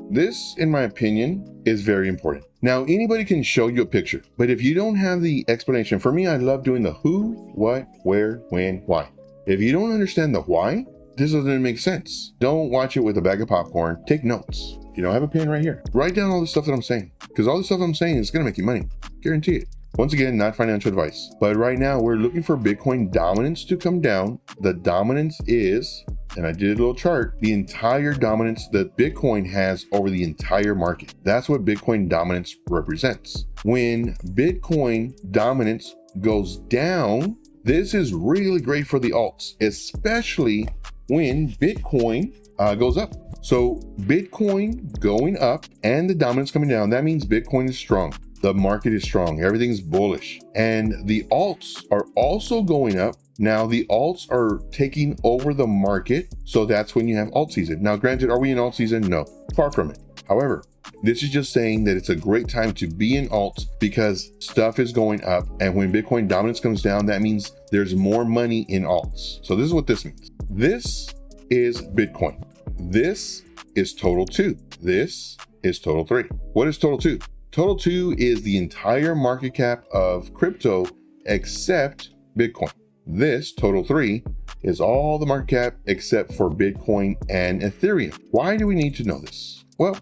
This, in my opinion, is very important. Now, anybody can show you a picture, but if you don't have the explanation, for me, I love doing the who, what, where, when, why. If you don't understand the why, this doesn't make sense. Don't watch it with a bag of popcorn. Take notes. You know, I have a pen right here. Write down all the stuff that I'm saying, because all the stuff I'm saying is going to make you money. Guarantee it. Once again, not financial advice. But right now, we're looking for Bitcoin dominance to come down. The dominance is, and I did a little chart, the entire dominance that Bitcoin has over the entire market. That's what Bitcoin dominance represents. When Bitcoin dominance goes down, this is really great for the alts, especially when Bitcoin goes up. So Bitcoin going up and the dominance coming down, that means Bitcoin is strong. The market is strong. Everything's bullish. And the alts are also going up. Now the alts are taking over the market. So that's when you have alt season. Now, granted, are we in alt season? No, far from it. However, this is just saying that it's a great time to be in alts because stuff is going up. And when Bitcoin dominance comes down, that means there's more money in alts. So this is what this means. This is Bitcoin. This is total 2. This is total 3. What is total 2? Total 2 is the entire market cap of crypto except Bitcoin. This total 3 is all the market cap except for Bitcoin and Ethereum. Why do we need to know this? Well,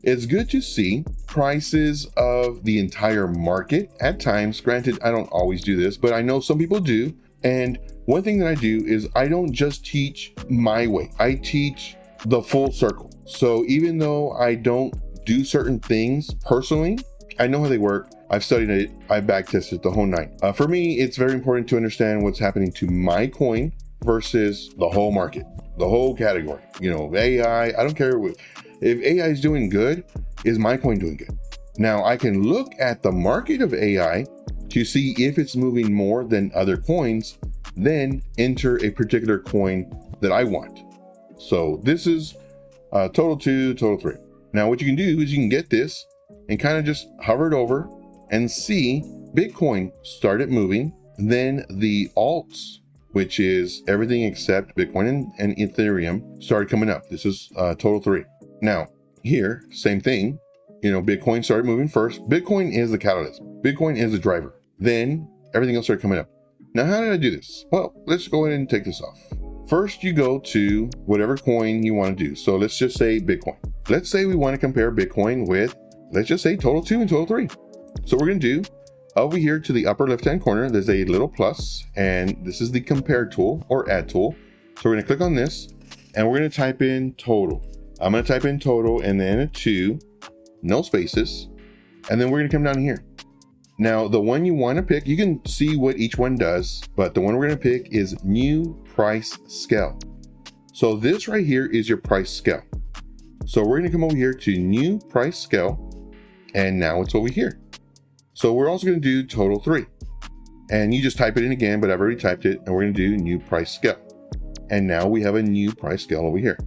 it's good to see prices of the entire market at times. Granted, I don't always do this, but I know some people do. And one thing that I do is I don't just teach my way. I teach the full circle. So even though I don't do certain things personally, I know how they work. I've studied it. I backtested the whole nine. For me, it's very important to understand what's happening to my coin versus the whole market, the whole category. You know, AI, I don't care if AI is doing good, is my coin doing good? Now I can look at the market of AI to see if it's moving more than other coins, then enter a particular coin that I want. So this is total 2, total 3. Now what you can do is you can get this and kind of just hover it over and see Bitcoin started moving. Then the alts, which is everything except Bitcoin and Ethereum, started coming up. This is total 3. Now here, same thing. You know, Bitcoin started moving first. Bitcoin is the catalyst. Bitcoin is the driver. Then everything else started coming up. Now, how did I do this? Well, let's go ahead and take this off. First, you go to whatever coin you want to do. So let's just say Bitcoin. Let's say we want to compare Bitcoin with, let's just say total 2 and total 3. So we're going to do over here to the upper left-hand corner, there's a little plus, and this is the compare tool or add tool. So we're going to click on this and we're going to type in total. I'm going to type in total and then a 2, no spaces. And then we're going to come down here. Now, the one you want to pick, you can see what each one does, but the one we're going to pick is new price scale. So this right here is your price scale. So we're going to come over here to new price scale, and now it's over here. So we're also going to do total 3, and you just type it in again, but I've already typed it, and we're going to do new price scale. And now we have a new price scale over here.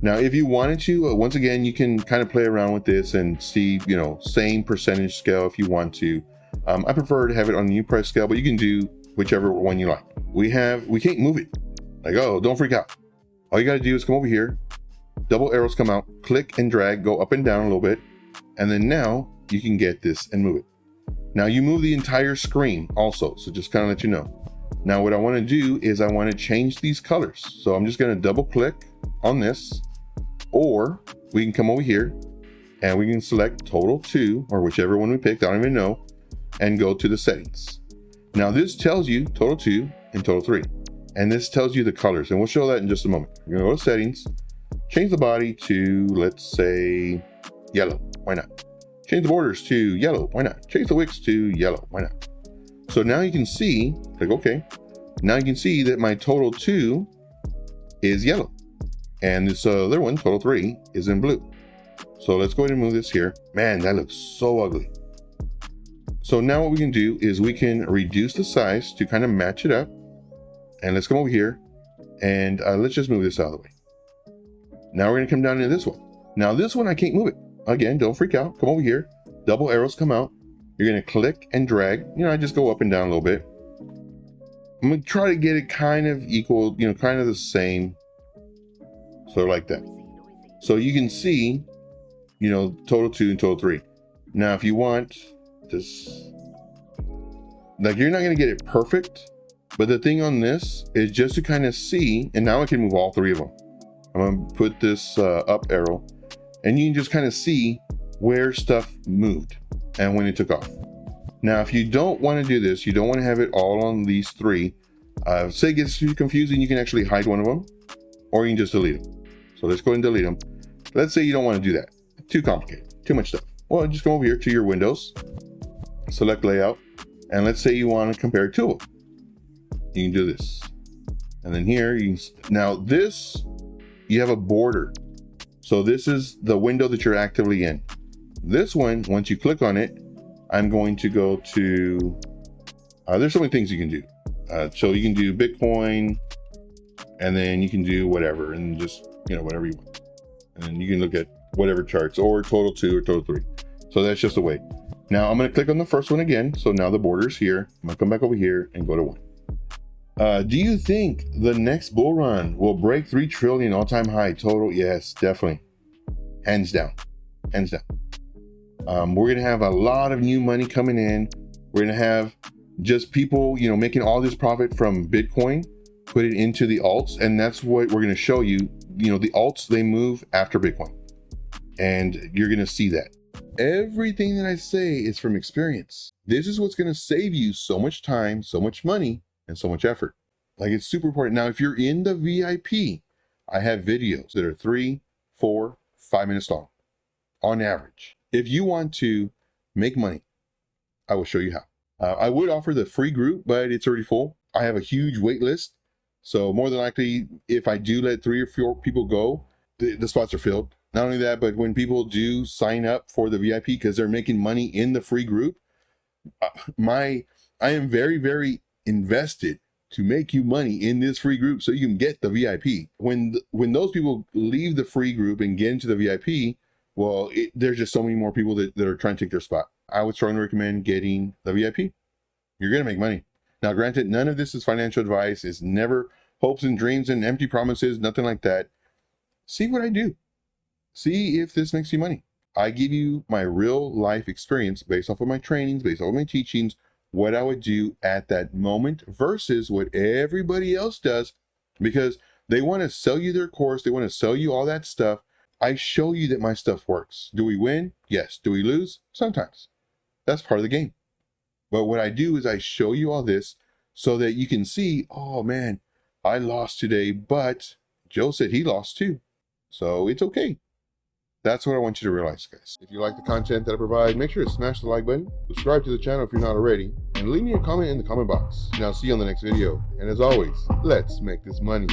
Now, if you wanted to, once again, you can kind of play around with this and see, you know, same percentage scale if you want to. I prefer to have it on the new price scale, but you can do whichever one you like. We can't move it. Like, oh, don't freak out. All you got to do is come over here, double arrows come out, click and drag, go up and down a little bit. And then now you can get this and move it. Now you move the entire screen also. So just kind of let you know. Now what I want to do is I want to change these colors. So I'm just going to double click on this, or we can come over here and we can select total 2 or whichever one we picked. I don't even know. And go to the settings. Now this tells you total 2 and total 3. And this tells you the colors. And we'll show that in just a moment. We're going to go to settings, change the body to, let's say, yellow. Why not? Change the borders to yellow. Why not? Change the wicks to yellow. Why not? So now you can see, click OK. Now you can see that my total 2 is yellow. And this other one, total 3, is in blue. So let's go ahead and move this here. Man, that looks so ugly. So now what we can do is we can reduce the size to kind of match it up. And let's come over here and let's just move this out of the way. Now we're going to come down to this one. Now this one, I can't move it. Again, don't freak out. Come over here. Double arrows come out. You're going to click and drag. You know, I just go up and down a little bit. I'm going to try to get it kind of equal, you know, kind of the same. So like that. So you can see you know, total 2 and total 3. Now, if you want this, like, you're not going to get it perfect, but the thing on this is just to kind of see, and now I can move all 3 of them. I'm going to put this up arrow, and you can just kind of see where stuff moved and when it took off. Now, if you don't want to do this, you don't want to have it all on these 3. Say it gets too confusing, you can actually hide one of them, or you can just delete them. So let's go ahead and delete them. Let's say you don't want to do that. Too complicated, too much stuff. Well, just come over here to your windows, select layout, and let's say you want to compare 2 of them. You can do this. And then here, now this, you have a border. So this is the window that you're actively in. This one, once you click on it, I'm going to go to, there's so many things you can do. So you can do Bitcoin, and then you can do whatever, and just, you know, whatever you want. And then you can look at whatever charts, or total 2 or total 3. So that's just a way. Now I'm going to click on the first one again. So now the border's here. I'm going to come back over here and go to 1. Do you think the next bull run will break 3 trillion all-time high total? Yes, definitely. Hands down. Hands down. We're going to have a lot of new money coming in. We're going to have just people, you know, making all this profit from Bitcoin, put it into the alts. And that's what we're going to show you. You know, the alts, they move after Bitcoin. And you're going to see that. Everything that I say is from experience. This is what's going to save you so much time, so much money, and so much effort. Like, it's super important. Now, if you're in the VIP, I have videos that are 3, 4, 5 minutes long on average. If you want to make money, I will show you how. I would offer the free group, but it's already full. I have a huge wait list. So more than likely, if I do let 3 or 4 people go, the spots are filled. Not only that, but when people do sign up for the VIP because they're making money in the free group, I am very, very invested to make you money in this free group so you can get the VIP. When those people leave the free group and get into the VIP, well, there's just so many more people that are trying to take their spot. I would strongly recommend getting the VIP. You're going to make money. Now, granted, none of this is financial advice. It's never hopes and dreams and empty promises, nothing like that. See what I do. See if this makes you money. I give you my real life experience based off of my trainings, based off of my teachings, what I would do at that moment versus what everybody else does, because they want to sell you their course. They want to sell you all that stuff. I show you that my stuff works. Do we win? Yes. Do we lose? Sometimes. That's part of the game. But what I do is I show you all this so that you can see, oh man, I lost today, but Joe said he lost too. So it's okay. That's what I want you to realize, guys. If you like the content that I provide, make sure to smash the like button, subscribe to the channel if you're not already, and leave me a comment in the comment box. And I'll see you on the next video. And as always, let's make this money.